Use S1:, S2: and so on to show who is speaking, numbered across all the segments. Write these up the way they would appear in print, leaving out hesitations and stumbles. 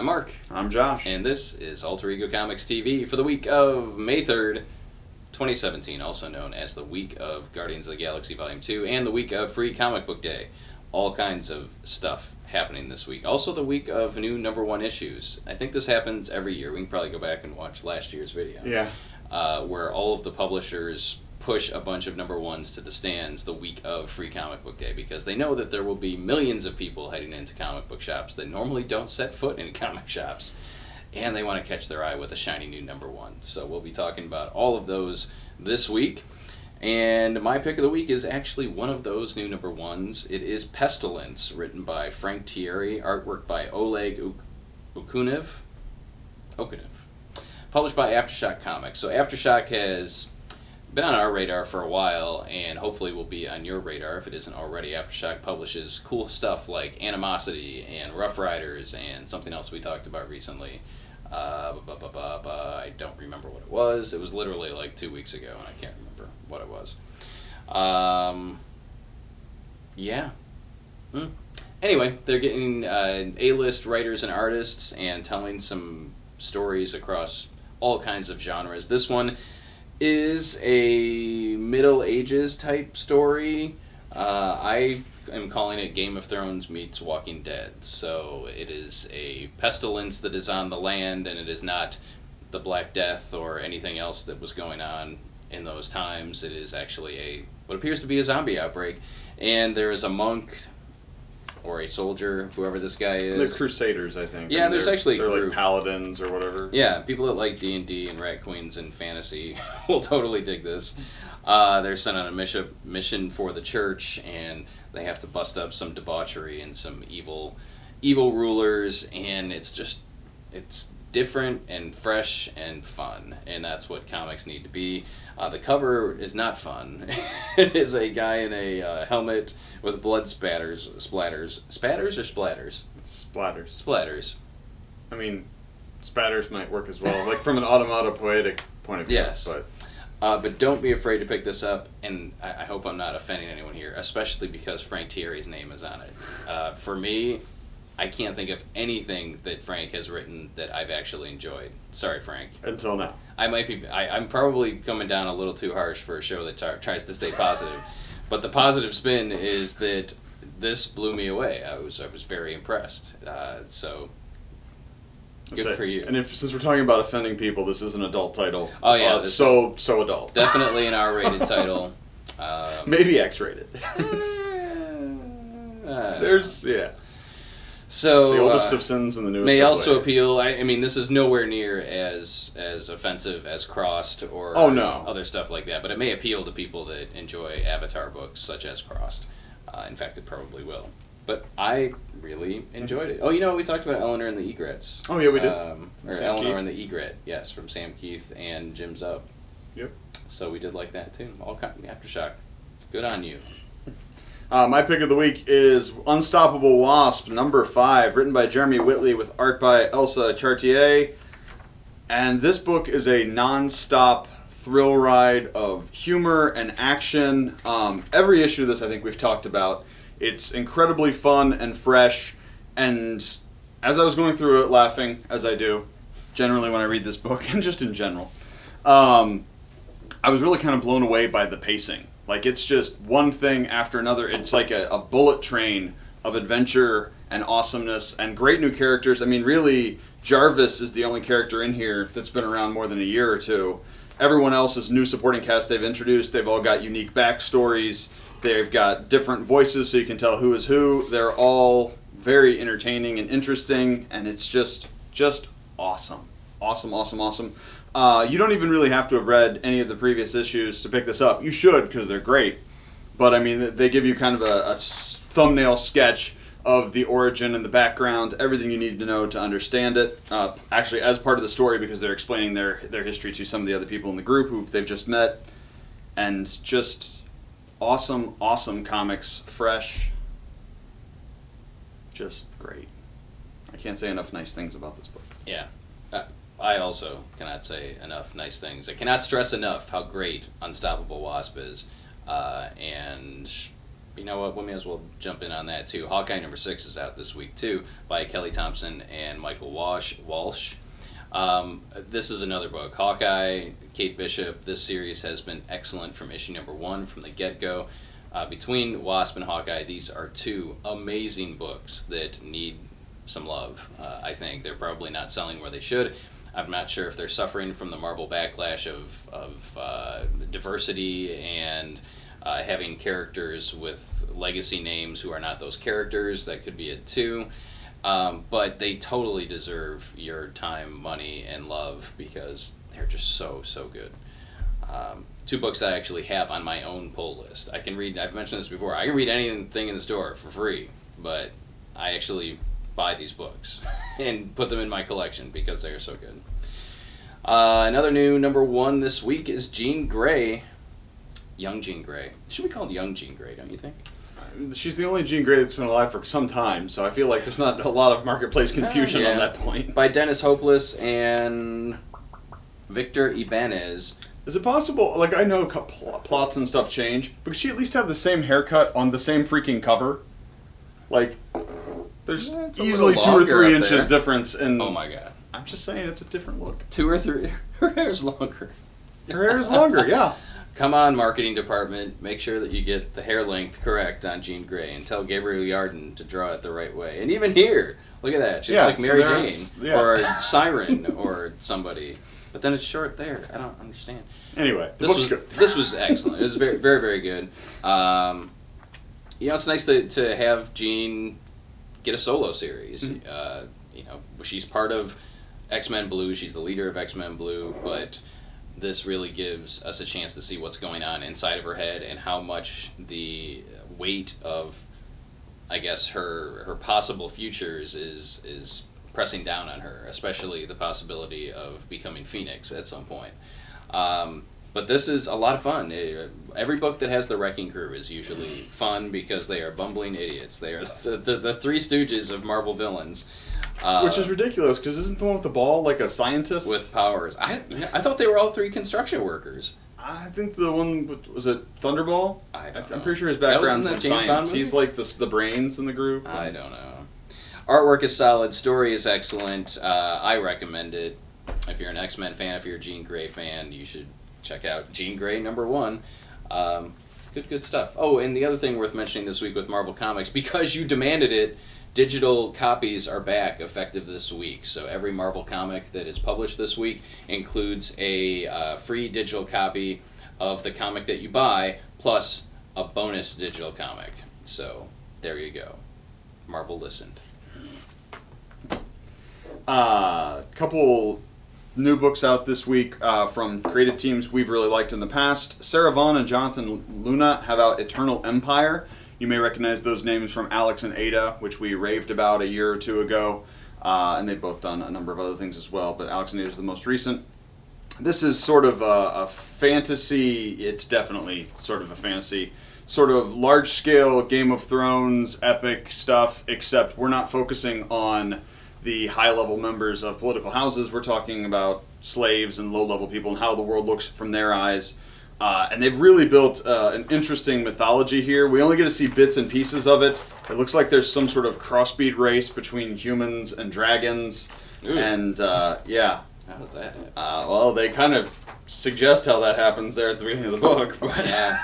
S1: I'm Mark.
S2: I'm Josh.
S1: And this is Alter Ego Comics TV for the week of May 3rd, 2017, also known as the week of Guardians of the Galaxy Volume 2 and the week of Free Comic Book Day. All kinds of stuff happening this week. Also the week of new #1 issues. I think this happens every year. We can probably go back and watch last year's video.
S2: Yeah.
S1: Where all of the publishers push a bunch of #1s to the stands the week of Free Comic Book Day because they know that there will be millions of people heading into comic book shops that normally don't set foot in comic shops, and they want to catch their eye with a shiny new #1. So we'll be talking about all of those this week, and my pick of the week is actually one of those new #1s. It is Pestilence, written by Frank Thierry, artwork by Oleg Okunev, published by Aftershock Comics. So Aftershock has been on our radar for a while, and hopefully will be on your radar if it isn't already. Aftershock publishes cool stuff like Animosity and Rough Riders and something else we talked about recently. I don't remember what it was. It was literally like 2 weeks ago, and I can't remember what it was. Anyway, they're getting A-list writers and artists and telling some stories across all kinds of genres. This one is a Middle Ages type story. I am calling it Game of Thrones meets Walking Dead. So it is a pestilence that is on the land, and it is not the Black Death or anything else that was going on in those times. It is actually what appears to be a zombie outbreak, and there is a monk or a soldier, whoever this guy is.
S2: They're Crusaders, I think.
S1: Yeah, there's actually a
S2: they're
S1: group.
S2: Like paladins or whatever.
S1: Yeah, people that like D&D and Rat Queens and fantasy will totally dig this. They're sent on a mission for the church, and they have to bust up some debauchery and some evil rulers, and it's different and fresh and fun, and that's what comics need to be. The cover is not fun. It is a guy in a helmet with blood splatters. Spatters or splatters?
S2: It's splatters.
S1: Splatters.
S2: I mean, spatters might work as well, like from an automatopoetic point of view.
S1: Yes. But don't be afraid to pick this up, and I hope I'm not offending anyone here, especially because Frank Thierry's name is on it. For me, I can't think of anything that Frank has written that I've actually enjoyed. Sorry, Frank.
S2: Until now.
S1: I'm probably coming down a little too harsh for a show that tries to stay positive. But the positive spin is that this blew me away. I was very impressed. So good for you.
S2: And since we're talking about offending people, this is an adult title.
S1: Oh yeah,
S2: so adult.
S1: Definitely an R-rated title.
S2: Maybe X-rated.
S1: So
S2: the oldest of sins and the newest
S1: may
S2: of
S1: also
S2: ways.
S1: appeal. I mean, this is nowhere near as offensive as Crossed or other stuff like that, but it may appeal to people that enjoy Avatar books such as Crossed. In fact, it probably will. But I really enjoyed it. Oh, we talked about Eleanor and the Egrets.
S2: Oh, yeah, we did.
S1: Or Eleanor and the Egret, yes, from Sam Keith and Jim Zub.
S2: Yep.
S1: So we did like that, too. All kind of Aftershock. Good on you.
S2: My pick of the week is Unstoppable Wasp, #5, written by Jeremy Whitley with art by Elsa Chartier. And this book is a non-stop thrill ride of humor and action. Every issue of this I think we've talked about. It's incredibly fun and fresh. And as I was going through it, laughing, as I do, generally when I read this book, and just in general, I was really kind of blown away by the pacing. Like, it's just one thing after another. It's like a bullet train of adventure and awesomeness and great new characters. I mean, really, Jarvis is the only character in here that's been around more than a year or two. Everyone else is new supporting cast they've introduced. They've all got unique backstories. They've got different voices so you can tell who is who. They're all very entertaining and interesting, and it's just awesome. Awesome. You don't even really have to have read any of the previous issues to pick this up. You should, because they're great. But, I mean, they give you kind of a thumbnail sketch of the origin and the background, everything you need to know to understand it. Actually, as part of the story, because they're explaining their history to some of the other people in the group who they've just met. And just awesome comics. Fresh. Just great. I can't say enough nice things about this book.
S1: Yeah. I also cannot say enough nice things. I cannot stress enough how great Unstoppable Wasp is. And You know what? We may as well jump in on that too. Hawkeye number 6 is out this week too, by Kelly Thompson and Michael Walsh. This is another book. Hawkeye, Kate Bishop. This series has been excellent from issue number 1 from the get-go. Between Wasp and Hawkeye, these are 2 amazing books that need some love. I think they're probably not selling where they should. I'm not sure if they're suffering from the Marvel backlash of diversity and having characters with legacy names who are not those characters. That could be it too. But they totally deserve your time, money, and love because they're just so good. 2 books I actually have on my own pull list. I can read, I've mentioned this before, I can read anything in the store for free, but I actually buy these books and put them in my collection because they're so good. Another new number 1 this week is Jean Grey. Young Jean Grey. Should be called Young Jean Grey, don't you think?
S2: She's the only Jean Grey that's been alive for some time, so I feel like there's not a lot of marketplace confusion on that point.
S1: By Dennis Hopeless and Victor Ibanez.
S2: Is it possible, like I know plots and stuff change, but could she at least have the same haircut on the same freaking cover? Like, there's easily 2 or 3 inches difference in...
S1: Oh my god.
S2: I'm just saying, it's a different look.
S1: 2 or 3... Her hair's longer.
S2: Her hair is longer, yeah.
S1: Come on, marketing department. Make sure that you get the hair length correct on Jean Grey and tell Gabriel Yarden to draw it the right way. And even here, look at that. She looks like Mary Jane or Siren or somebody. But then it's short there. I don't understand.
S2: Anyway, the book's good.
S1: This was excellent. It was very, very, very good. It's nice to have Jean get a solo series. Mm-hmm. She's part of X-Men Blue. She's the leader of X-Men Blue, but this really gives us a chance to see what's going on inside of her head and how much the weight of, I guess, her possible futures is pressing down on her, especially the possibility of becoming Phoenix at some point. But this is a lot of fun. Every book that has the Wrecking Crew is usually fun because they are bumbling idiots. They are the Three Stooges of Marvel villains.
S2: Which is ridiculous, because isn't the one with the ball like a scientist?
S1: With powers. I thought they were all 3 construction workers.
S2: I think the one, was it Thunderball? I'm pretty sure his
S1: background's
S2: in science. He's like the brains in the group.
S1: I don't know. Artwork is solid. Story is excellent. I recommend it. If you're an X-Men fan, if you're a Jean Grey fan, you should check out Jean Grey number 1. Good stuff. Oh, and the other thing worth mentioning this week with Marvel Comics, because you demanded it, digital copies are back effective this week. So every Marvel comic that is published this week includes a free digital copy of the comic that you buy, plus a bonus digital comic. So there you go. Marvel listened.
S2: Couple new books out this week from creative teams we've really liked in the past. Sarah Vaughn and Jonathan Luna have out Eternal Empire. You may recognize those names from Alex and Ada, which we raved about a year or 2 ago, and they've both done a number of other things as well, but Alex and Ada is the most recent. This is sort of a fantasy, it's definitely sort of a fantasy, sort of large-scale Game of Thrones epic stuff, except we're not focusing on the high-level members of political houses. We're talking about slaves and low-level people and how the world looks from their eyes. And they've really built an interesting mythology here. We only get to see bits and pieces of it. It looks like there's some sort of crossbreed race between humans and dragons. Ooh. And, yeah.
S1: How does that happen?
S2: Well, they kind of suggest how that happens there at the beginning of the book. But
S1: yeah.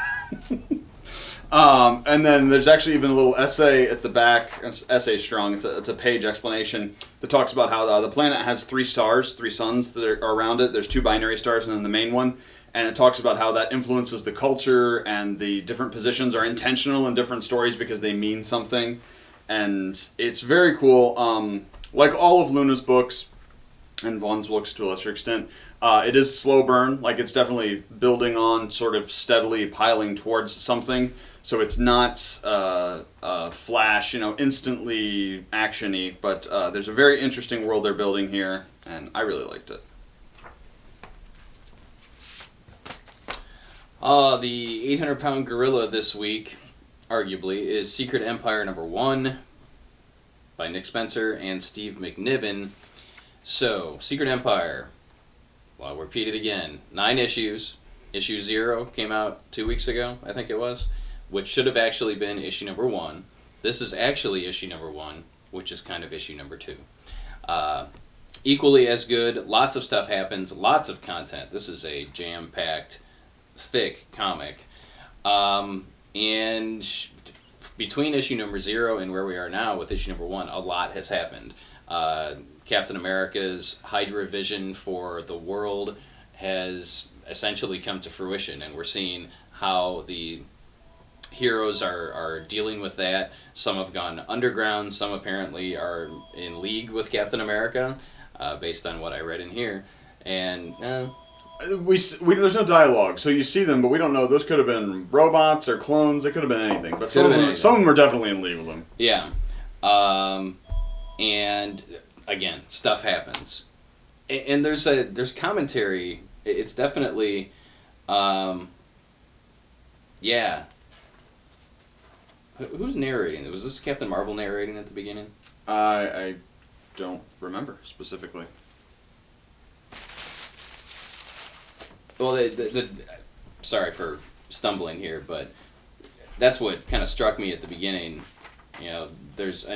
S2: And then there's actually even a little essay at the back. It's essay strong. It's a page explanation that talks about how the planet has 3 stars, 3 suns that are around it. There's 2 binary stars and then the main one. And it talks about how that influences the culture, and the different positions are intentional in different stories because they mean something. And it's very cool. Like all of Luna's books, and Vaughn's books to a lesser extent, it is slow burn. Like, it's definitely building on, sort of steadily piling towards something. So it's not flash, instantly action-y. But there's a very interesting world they're building here, and I really liked it.
S1: The 800-pound gorilla this week, arguably, is Secret Empire number 1 by Nick Spencer and Steve McNiven. So, Secret Empire, well, I'll repeat it again, 9 issues. Issue 0 came out 2 weeks ago, I think it was. which should have actually been issue number 1. This is actually issue number 1, which is kind of issue number 2. Equally as good. Lots of stuff happens. Lots of content. This is a jam-packed, thick comic. And between issue number 0 and where we are now with issue number 1, a lot has happened. Captain America's Hydra vision for the world has essentially come to fruition, and we're seeing how the heroes are dealing with that. Some have gone underground, some apparently are in league with Captain America, based on what I read in here. And
S2: there's no dialogue, so you see them, but we don't know. Those could have been robots or clones. It could have been anything, but some of them are definitely in league with them.
S1: Yeah, and again, stuff happens, and there's commentary. It's definitely, yeah. Who's narrating? Was this Captain Marvel narrating at the beginning?
S2: I don't remember specifically.
S1: Well, sorry for stumbling here, but that's what kind of struck me at the beginning. You know, there's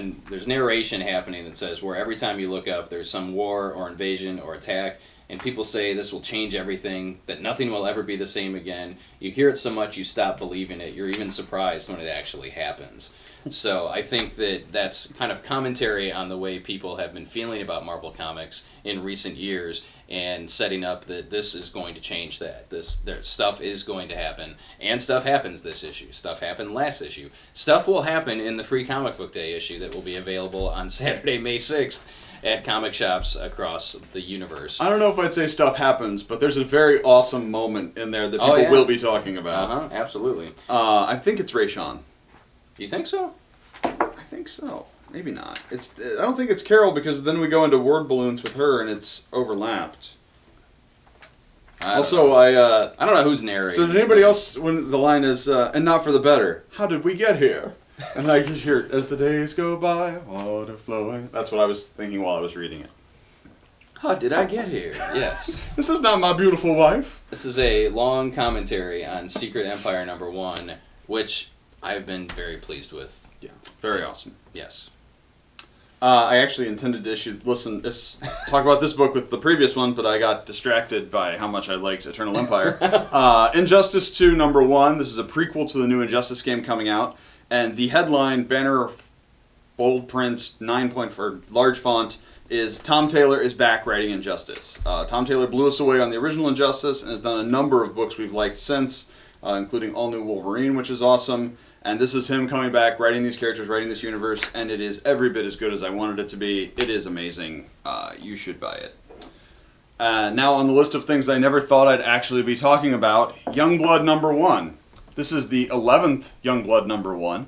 S1: narration happening that says where every time you look up, there's some war or invasion or attack, and people say this will change everything, that nothing will ever be the same again. You hear it so much you stop believing it. You're even surprised when it actually happens. So I think that's kind of commentary on the way people have been feeling about Marvel Comics in recent years, and setting up that this is going to change that. Stuff is going to happen, and stuff happens this issue. Stuff happened last issue. Stuff will happen in the Free Comic Book Day issue that will be available on Saturday, May 6th at comic shops across the universe.
S2: I don't know if I'd say stuff happens, but there's a very awesome moment in there that people will be talking about.
S1: Absolutely.
S2: I think it's Rayshawn.
S1: You think so?
S2: I think so. Maybe not. I don't think it's Carol, because then we go into word balloons with her and it's overlapped. I don't
S1: know who's narrating.
S2: So did anybody else, when the line is, and not for the better, how did we get here? And I just hear, as the days go by, water flowing. That's what I was thinking while I was reading it.
S1: How did I get here? Yes.
S2: This is not my beautiful wife.
S1: This is a long commentary on Secret Empire number 1, which I've been very pleased with.
S2: Yeah, very awesome.
S1: Yes.
S2: I actually intended to talk about this book with the previous one, but I got distracted by how much I liked Eternal Empire. Injustice 2 number 1. This is a prequel to the new Injustice game coming out. And the headline, banner, bold print, 9-point for large font, is Tom Taylor is back writing Injustice. Tom Taylor blew us away on the original Injustice and has done a number of books we've liked since, including All New Wolverine, which is awesome. And this is him coming back, writing these characters, writing this universe, and it is every bit as good as I wanted it to be. It is amazing. You should buy it. Now on the list of things I never thought I'd actually be talking about, Youngblood number 1. This is the 11th Youngblood number 1.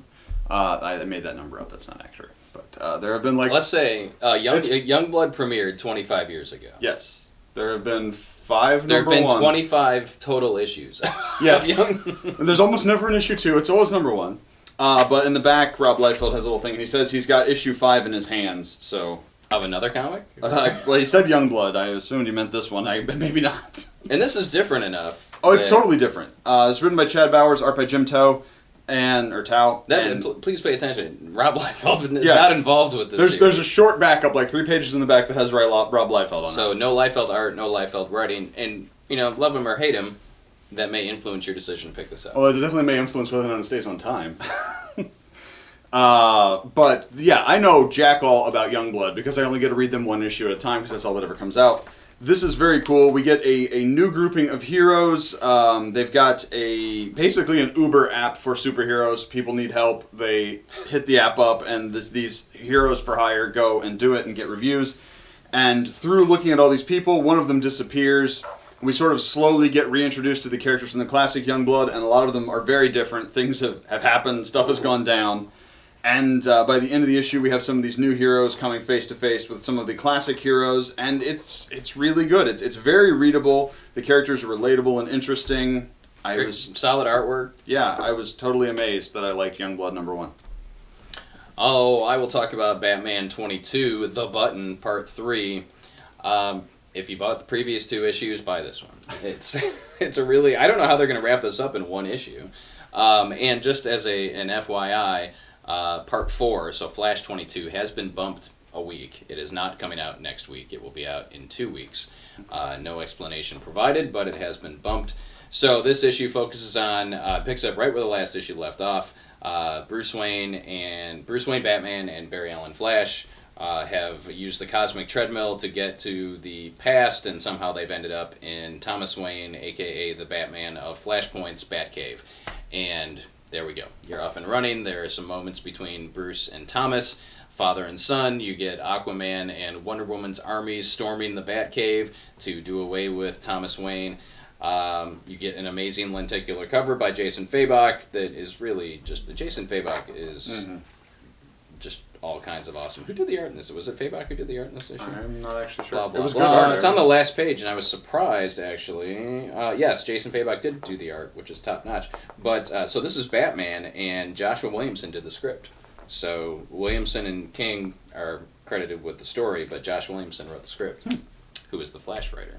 S2: I made that number up. That's not accurate. But there have been
S1: Let's say Youngblood premiered 25 years ago.
S2: Yes. There have been 5
S1: There
S2: number
S1: have been
S2: ones.
S1: 25 total issues.
S2: Yes. And there's almost never an issue 2. It's always number 1. But in the back, Rob Liefeld has a little thing, and he says he's got issue 5 in his hands, so...
S1: Of another comic?
S2: Well, he said Youngblood. I assumed he meant this one. Maybe not.
S1: And this is different enough.
S2: Oh, it's totally different. It's written by Chad Bowers, art by Jim Tao.
S1: Please pay attention. Rob Liefeld is not involved with this.
S2: There's a short backup, like 3 pages in the back, that has Rob Liefeld on it.
S1: So no Liefeld art, no Liefeld writing, and love him or hate him, that may influence your decision to pick this up.
S2: Well, it definitely may influence whether or not it stays on time. But yeah, I know jack all about Youngblood because I only get to read them 1 issue at a time because that's all that ever comes out. This is very cool. We get a new grouping of heroes. They've got basically an Uber app for superheroes. People need help. They hit the app up, and these heroes for hire go and do it and get reviews. And through looking at all these people, one of them disappears. We sort of slowly get reintroduced to the characters from the classic Youngblood, and a lot of them are very different. Things have happened. Stuff has gone down. And by the end of the issue, we have some of these new heroes coming face to face with some of the classic heroes, and it's really good. It's very readable. The characters are relatable and interesting.
S1: Solid artwork.
S2: Yeah, I was totally amazed that I liked Youngblood number 1.
S1: Oh, I will talk about Batman 22, The Button, Part 3. If you bought the previous 2 issues, buy this one. It's a really... I don't know how they're going to wrap this up in 1 issue. And just as an FYI, Part 4, so Flash 22, has been bumped a week. It is not coming out next week. It will be out in 2 weeks. No explanation provided, but it has been bumped. So this issue focuses on, picks up right where the last issue left off. Bruce Wayne, Batman, and Barry Allen Flash have used the cosmic treadmill to get to the past, and somehow they've ended up in Thomas Wayne, aka the Batman of Flashpoint's Batcave. And there we go. You're off and running. There are some moments between Bruce and Thomas, father and son. You get Aquaman and Wonder Woman's armies storming the Batcave to do away with Thomas Wayne. You get an amazing lenticular cover by Jason Fabok that is really just... Jason Fabok is just all kinds of awesome. Who did the art in this? Was it Fabok who did the art in this issue?
S2: I'm not actually sure.
S1: Blah, blah,
S2: it was
S1: blah.
S2: good art.
S1: It's on the last page, and I was surprised, actually. Yes, Jason Fabok did do the art, which is top-notch. But, so this is Batman, and Joshua Williamson did the script. So Williamson and King are credited with the story, but Josh Williamson wrote the script, who is the Flash writer.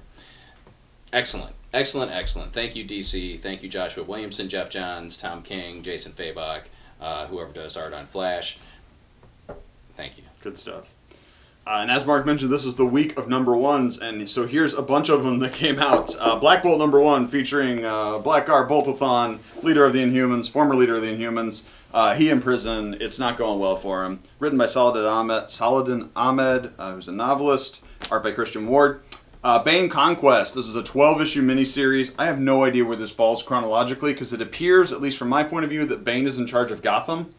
S1: Excellent. Excellent, excellent. Thank you, DC. Thank you, Joshua Williamson, Jeff Johns, Tom King, Jason Fabok, whoever does art on Flash. Thank you.
S2: Good stuff. And as Mark mentioned, this is the week of number ones, and so here's a bunch of them that came out. Black Bolt number 1, featuring Blackguard Boltathon, leader of the Inhumans, former leader of the Inhumans. He in prison. It's not going well for him. Written by Saladin Ahmed, who's a novelist. Art by Christian Ward. Bane Conquest. This is a 12-issue miniseries. I have no idea where this falls chronologically, because it appears, at least from my point of view, that Bane is in charge of Gotham,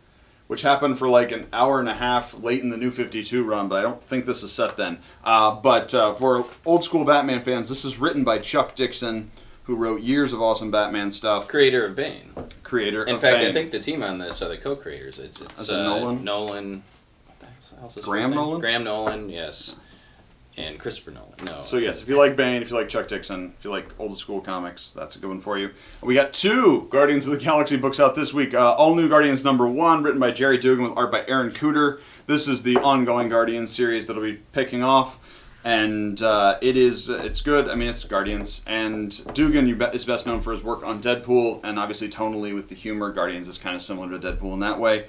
S2: which happened for like an hour and a half late in the New 52 run, but I don't think this is set then. But for old-school Batman fans, this is written by Chuck Dixon, who wrote years of awesome Batman stuff.
S1: Creator of Bane.
S2: In
S1: fact, I think the team on this are the co-creators. It's
S2: Nolan?
S1: Nolan. What the hell is his
S2: Graham
S1: first name?
S2: Nolan?
S1: Graham Nolan, yes. And Christopher Nolan. No.
S2: So yes, if you like Bane, if you like Chuck Dixon, if you like old school comics, that's a good one for you. We got 2 Guardians of the Galaxy books out this week. All New Guardians number 1, written by Jerry Dugan with art by Aaron Cooter. This is the ongoing Guardians series that'll be picking off, and it's good. I mean, it's Guardians, and Dugan is best known for his work on Deadpool, and obviously tonally with the humor. Guardians is kind of similar to Deadpool in that way.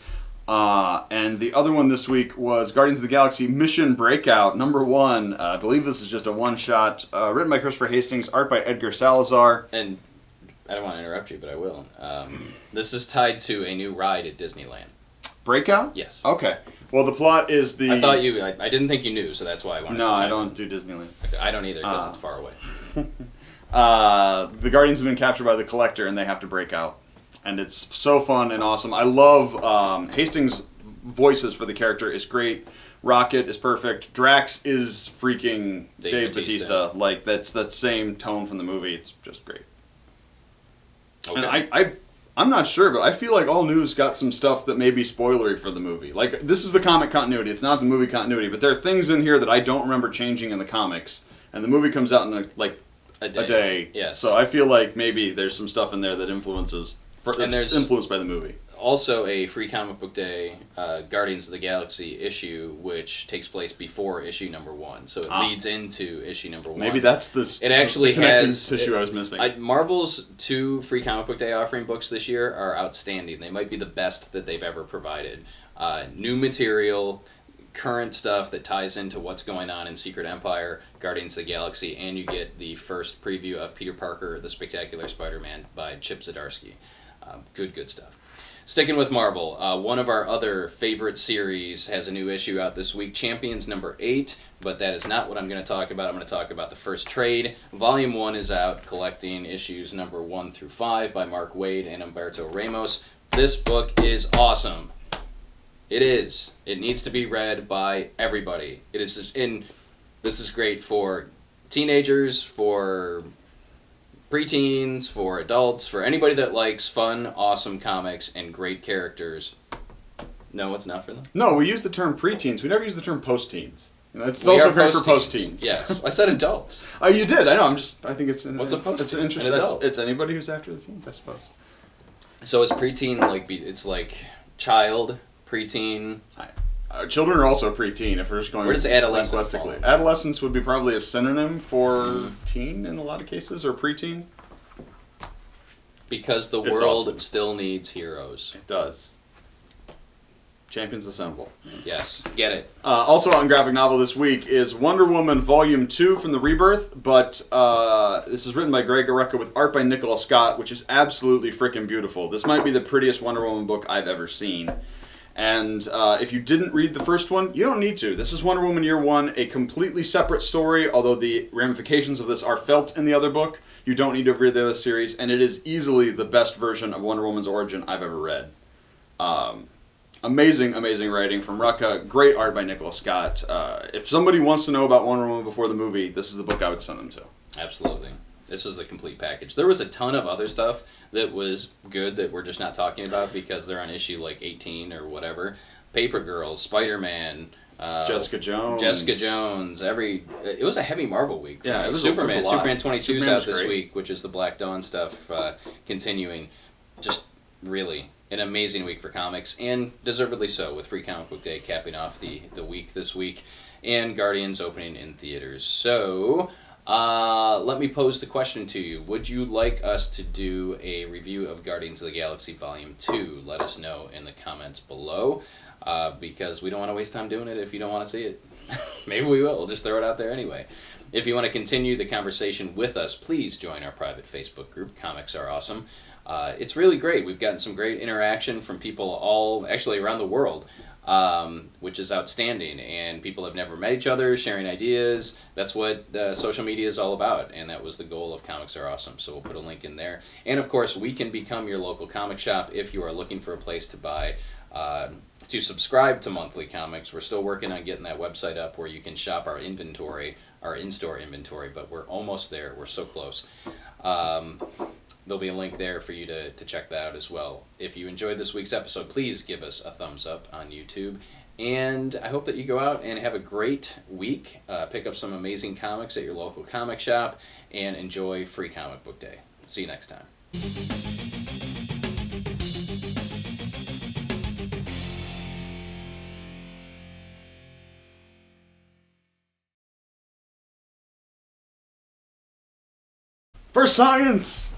S2: And the other one this week was Guardians of the Galaxy Mission Breakout, number 1. I believe this is just a one-shot, written by Christopher Hastings, art by Edgar Salazar.
S1: And I don't want to interrupt you, but I will. This is tied to a new ride at Disneyland.
S2: Breakout?
S1: Yes.
S2: Okay. Well, the plot is the...
S1: I didn't think you knew, so that's why I wanted to check.
S2: No, I don't do Disneyland.
S1: Okay, I don't either, because it's far away.
S2: The Guardians have been captured by the Collector, and they have to break out. And it's so fun and awesome. I love Hastings' voices for the character is great. Rocket is perfect. Drax is freaking Dave Bautista. Like, that's that same tone from the movie. It's just great. Okay. And I'm not sure, but I feel like All New's got some stuff that may be spoilery for the movie. Like, this is the comic continuity. It's not the movie continuity. But there are things in here that I don't remember changing in the comics. And the movie comes out in a day.
S1: Yes.
S2: So I feel like maybe there's some stuff in there that influences... It's influenced by the movie.
S1: Also, a free comic book day Guardians of the Galaxy issue, which takes place before issue number 1, so it leads into issue number 1.
S2: Maybe that's this.
S1: It actually has
S2: tissue I was missing.
S1: Marvel's 2 free comic book day offering books this year are outstanding. They might be the best that they've ever provided. New material, current stuff that ties into what's going on in Secret Empire, Guardians of the Galaxy, and you get the first preview of Peter Parker, the Spectacular Spider-Man by Chip Zdarsky. Good stuff. Sticking with Marvel, one of our other favorite series has a new issue out this week, Champions number 8, but that is not what I'm going to talk about. I'm going to talk about the first trade. Volume 1 is out, collecting issues number 1 through 5 by Mark Waid and Humberto Ramos. This book is awesome. It is. It needs to be read by everybody. It is, and this is great for teenagers, for preteens, for adults, for anybody that likes fun, awesome comics and great characters. No, it's not for them?
S2: No, we use the term preteens. We never use the term post-teens. It's also great for post-teens.
S1: Yes, I said adults.
S2: Oh, you did. I know. I think it's...
S1: What's a post-teen?
S2: It's an interesting...
S1: adult.
S2: It's anybody who's after the teens, I suppose.
S1: So is preteen it's like child, preteen...
S2: Children are also preteen, if we're just going...
S1: Where does adolescence fall?
S2: Adolescence would be probably a synonym for teen in a lot of cases, or preteen.
S1: Because the
S2: It's
S1: world
S2: awesome.
S1: still needs heroes.
S2: It does. Champions Assemble.
S1: Yes, get it.
S2: Also out in graphic novel this week is Wonder Woman Volume 2 from the Rebirth, but this is written by Greg Rucka with art by Nicola Scott, which is absolutely freaking beautiful. This might be the prettiest Wonder Woman book I've ever seen. And if you didn't read the first one, you don't need to. This is Wonder Woman Year One, a completely separate story, although the ramifications of this are felt in the other book. You don't need to read the other series, and it is easily the best version of Wonder Woman's origin I've ever read. Amazing, amazing writing from Rucka. Great art by Nicola Scott. If somebody wants to know about Wonder Woman before the movie, this is the book I would send them to.
S1: Absolutely. This is the complete package. There was a ton of other stuff that was good that we're just not talking about because they're on issue like 18 or whatever. Paper Girls, Spider-Man,
S2: Jessica Jones.
S1: It was a heavy Marvel week.
S2: Yeah, it was
S1: Superman.
S2: a lot.
S1: Superman 22's
S2: Superman
S1: out
S2: was
S1: this
S2: great.
S1: week, which is the Black Dawn stuff continuing. Just really an amazing week for comics, and deservedly so, with Free Comic Book Day capping off the week this week, and Guardians opening in theaters. So, let me pose the question to you. Would you like us to do a review of Guardians of the Galaxy Volume 2? Let us know in the comments below, because we don't want to waste time doing it if you don't want to see it. Maybe we will. We'll just throw it out there anyway. If you want to continue the conversation with us, please join our private Facebook group, Comics Are Awesome. It's really great. We've gotten some great interaction from people actually around the world, which is outstanding. And people have never met each other, sharing ideas. That's what social media is all about. And that was the goal of Comics Are Awesome. So we'll put a link in there. And of course, we can become your local comic shop if you are looking for a place to buy, to subscribe to monthly comics. We're still working on getting that website up where you can shop our inventory, our in-store inventory, but we're almost there. We're so close. There'll be a link there for you to check that out as well. If you enjoyed this week's episode, please give us a thumbs up on YouTube. And I hope that you go out and have a great week. Pick up some amazing comics at your local comic shop and enjoy Free Comic Book Day. See you next time.
S2: For science!